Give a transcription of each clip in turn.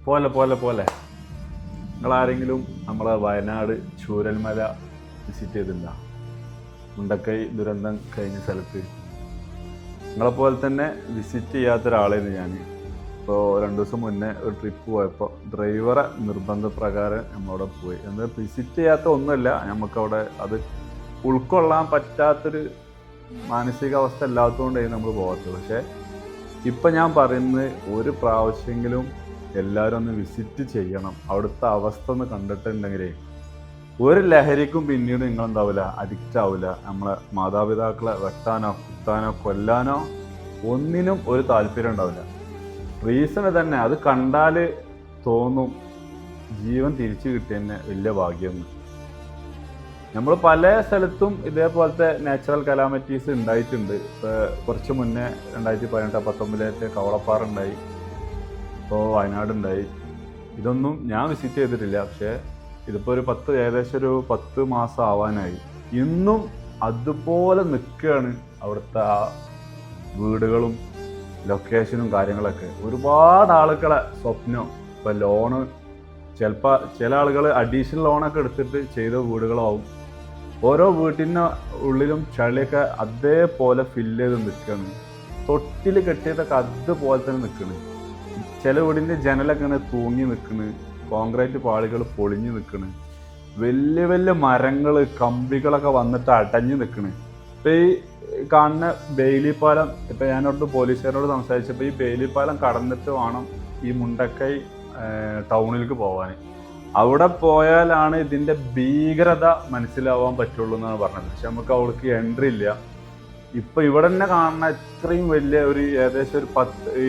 പോലെ പോലെ പോലെ നിങ്ങളാരെങ്കിലും നമ്മളെ വയനാട് ചൂരൽമല വിസിറ്റ് ചെയ്തിട്ടുണ്ടോ? മുണ്ടക്കൈ ദുരന്തം കഴിഞ്ഞ സ്ഥലത്ത് നിങ്ങളെപ്പോലെ തന്നെ വിസിറ്റ് ചെയ്യാത്ത ഒരാളായിരുന്നു ഞാൻ. ഇപ്പോൾ 2 ദിവസം മുന്നേ ഒരു ട്രിപ്പ് പോയപ്പോൾ ഡ്രൈവറെ നിർബന്ധപ്രകാരം നമ്മളവിടെ പോയി. എന്നാൽ വിസിറ്റ് ചെയ്യാത്ത ഒന്നുമല്ല, നമുക്കവിടെ അത് ഉൾക്കൊള്ളാൻ പറ്റാത്തൊരു മാനസികാവസ്ഥ ഇല്ലാത്തതുകൊണ്ടാണ് നമ്മൾ പോകാത്തത്. പക്ഷേ ഇപ്പം ഞാൻ പറയുന്നത് ഒരു പ്രാവശ്യമെങ്കിലും എല്ലാവരും ഒന്ന് വിസിറ്റ് ചെയ്യണം. അവിടുത്തെ അവസ്ഥ ഒന്ന് കണ്ടിട്ടുണ്ടെങ്കിലേ ഒരു ലഹരിക്കും പിന്നീട് നിങ്ങളെന്താവില്ല, അഡിക്റ്റ് ആവില്ല. നമ്മളെ മാതാപിതാക്കളെ വെട്ടാനോ കുത്താനോ കൊല്ലാനോ ഒന്നിനും ഒരു താല്പര്യം ഉണ്ടാവില്ല. റീസണ് തന്നെ അത് കണ്ടാൽ തോന്നും ജീവൻ തിരിച്ചു കിട്ടിയതന്നെ വലിയ ഭാഗ്യമെന്ന്. നമ്മൾ പല സ്ഥലത്തും ഇതേപോലത്തെ നാച്ചുറൽ കലാമിറ്റീസ് ഉണ്ടായിട്ടുണ്ട്. ഇപ്പോൾ കുറച്ച് മുന്നേ 2018-19 കവളപ്പാറ ഉണ്ടായി, ഇപ്പോൾ വയനാടുണ്ടായി. ഇതൊന്നും ഞാൻ വിസിറ്റ് ചെയ്തിട്ടില്ല. പക്ഷേ ഇതിപ്പോൾ ഏകദേശം ഒരു 10 മാസം ആവാനായി. ഇന്നും അതുപോലെ നിൽക്കുകയാണ് അവിടുത്തെ ആ വീടുകളും ലൊക്കേഷനും കാര്യങ്ങളൊക്കെ. ഒരുപാട് ആളുകളെ സ്വപ്നം ഇപ്പോൾ ലോണ് ചിലപ്പോൾ ചില ആളുകൾ അഡീഷണൽ ലോണൊക്കെ എടുത്തിട്ട് ചെയ്ത വീടുകളാവും. ഓരോ വീട്ടിൻ്റെ ഉള്ളിലും ചളിയൊക്കെ അതേപോലെ ഫില്ല് ചെയ്ത് നിൽക്കുകയാണ്. തൊട്ടിൽ കെട്ടിയതൊക്കെ അതുപോലെ തന്നെ നിൽക്കുന്നു. ചില വീടിൻ്റെ ജനലൊക്കെ ഇങ്ങനെ തൂങ്ങി നിൽക്കുന്നു, കോൺക്രീറ്റ് പാളികൾ പൊളിഞ്ഞ് നിൽക്കുന്നു, വലിയ വലിയ മരങ്ങൾ കമ്പികളൊക്കെ വന്നിട്ട് അടഞ്ഞു നിൽക്കുന്നു. ഇപ്പോൾ ഈ കാണുന്ന ബെയിലി പാലം, ഇപ്പം ഞാനോട് പോലീസുകാരോട് സംസാരിച്ചപ്പോൾ ഈ ബെയിലി പാലം കടന്നിട്ട് വേണം ഈ മുണ്ടക്കൈ ടൗണിലേക്ക് പോകാൻ. അവിടെ പോയാലാണ് ഇതിൻ്റെ ഭീകരത മനസ്സിലാവാൻ പറ്റുള്ളൂ എന്നാണ് പറഞ്ഞത്. പക്ഷെ നമുക്ക് അവൾക്ക് എൻട്രി ഇല്ല. ഇപ്പം ഇവിടെ തന്നെ കാണുന്ന ഇത്രയും വലിയ ഒരു ഏകദേശം ഒരു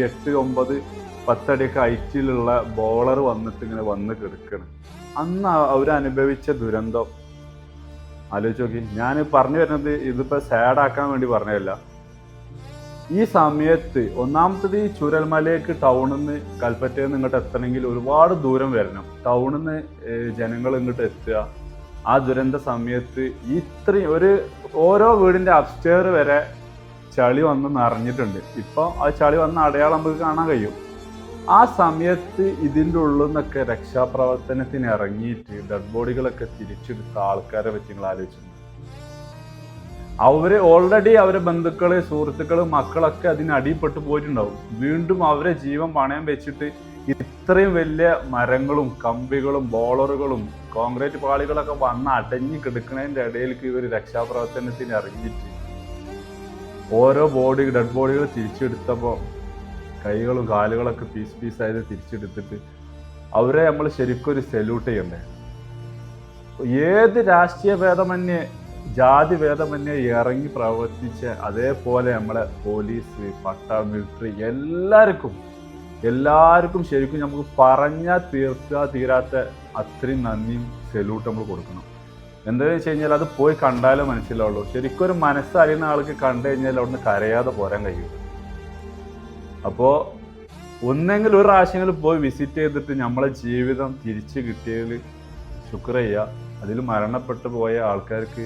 8-9-10 അടിയൊക്കെ ഹൈറ്റിലുള്ള ബോളർ വന്നിട്ട് ഇങ്ങനെ വന്ന് കിടക്കണം. അന്ന് അവരനുഭവിച്ച ദുരന്തം ആലോചിച്ച് നോക്കി. ഞാൻ പറഞ്ഞു വരുന്നത് ഇതിപ്പോൾ സാഡാക്കാൻ വേണ്ടി പറഞ്ഞതല്ല. ഈ സമയത്ത് ഒന്നാമത്തത് ഈ ചൂരൽമലയ്ക്ക് ടൗണിൽ നിന്ന് കൽപ്പറ്റയിൽ നിന്ന് ഇങ്ങോട്ട് എത്തണമെങ്കിൽ ഒരുപാട് ദൂരം വരണം. ടൗണിൽ നിന്ന് ജനങ്ങൾ ഇങ്ങോട്ട് എത്തുക ആ ദുരന്ത സമയത്ത് ഇത്രയും ഓരോ വീടിൻ്റെ അപ്സ്റ്റെയർ വരെ ചളി വന്ന് നിറഞ്ഞിട്ടുണ്ട്. ഇപ്പോൾ ആ ചളി വന്ന അടയാളം നമുക്ക് കാണാൻ കഴിയും. ആ സമയത്ത് ഇതിൻ്റെ ഉള്ളിൽ നിന്നൊക്കെ രക്ഷാപ്രവർത്തനത്തിന് ഇറങ്ങിയിട്ട് ഡെഡ് ബോഡികളൊക്കെ തിരിച്ചെടുത്ത ആൾക്കാരെ പറ്റി നിങ്ങൾ ആലോചിച്ചു. അവർ ഓൾറെഡി അവരെ ബന്ധുക്കൾ, സുഹൃത്തുക്കൾ, മക്കളൊക്കെ അതിന് അടിപ്പെട്ടു പോയിട്ടുണ്ടാവും. വീണ്ടും അവരെ ജീവൻ പണയം വെച്ചിട്ട് ഇത്രയും വലിയ മരങ്ങളും കമ്പികളും ബോളറുകളും കോൺക്രീറ്റ് പാളികളൊക്കെ വന്ന് അടഞ്ഞു കിടക്കുന്നതിൻ്റെ ഇടയിലേക്ക് ഇവർ രക്ഷാപ്രവർത്തനത്തിന് ഇറങ്ങിയിട്ട് ഓരോ ഡെഡ് ബോഡികൾ തിരിച്ചെടുത്തപ്പോൾ കൈകളും കാലുകളൊക്കെ പീസായത് തിരിച്ചെടുത്തിട്ട് അവരെ നമ്മൾ ശരിക്കും ഒരു സല്യൂട്ട് ചെയ്യണ്ടേ. ഏത് രാഷ്ട്രീയ ഭേദമന്യേ ജാതി ഭേദമന്യേ ഇറങ്ങി പ്രവർത്തിച്ച അതേപോലെ നമ്മളെ പോലീസ്, മിലിറ്ററി എല്ലാവർക്കും ശരിക്കും നമുക്ക് പറഞ്ഞാൽ തീരാത്ത അത്രയും നന്ദിയും സല്യൂട്ട് നമ്മൾ കൊടുക്കണം. എന്താണെന്ന് വെച്ച് കഴിഞ്ഞാൽ അത് പോയി കണ്ടാലേ മനസ്സിലാവുള്ളൂ. ശരിക്കും ഒരു മനസ്സറിയുന്ന ആൾക്ക് കണ്ടു കഴിഞ്ഞാൽ അവിടുന്ന് കരയാതെ പോരാൻ കഴിയും. അപ്പോൾ ഒന്നെങ്കിലും ഒരു പ്രാവശ്യമെങ്കിലും പോയി വിസിറ്റ് ചെയ്തിട്ട് നമ്മളെ ജീവിതം തിരിച്ച് കിട്ടിയതിൽ ശുക്ർ ചെയ്യുക. അതിൽ മരണപ്പെട്ടു പോയ ആൾക്കാർക്ക്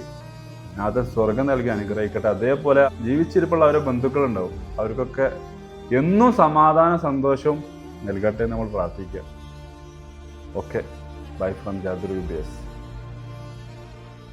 അത് സ്വർഗം നൽകി അനുഗ്രഹിക്കട്ടെ. അതേപോലെ ജീവിച്ചിരിപ്പുള്ള അവരെ ബന്ധുക്കളുണ്ടാവും, അവർക്കൊക്കെ എന്നും സമാധാന സന്തോഷവും നൽകട്ടെ നമ്മൾ പ്രാർത്ഥിക്കുക. ഓക്കെ, ബൈ ഫ്രം ജാദുർ UBS.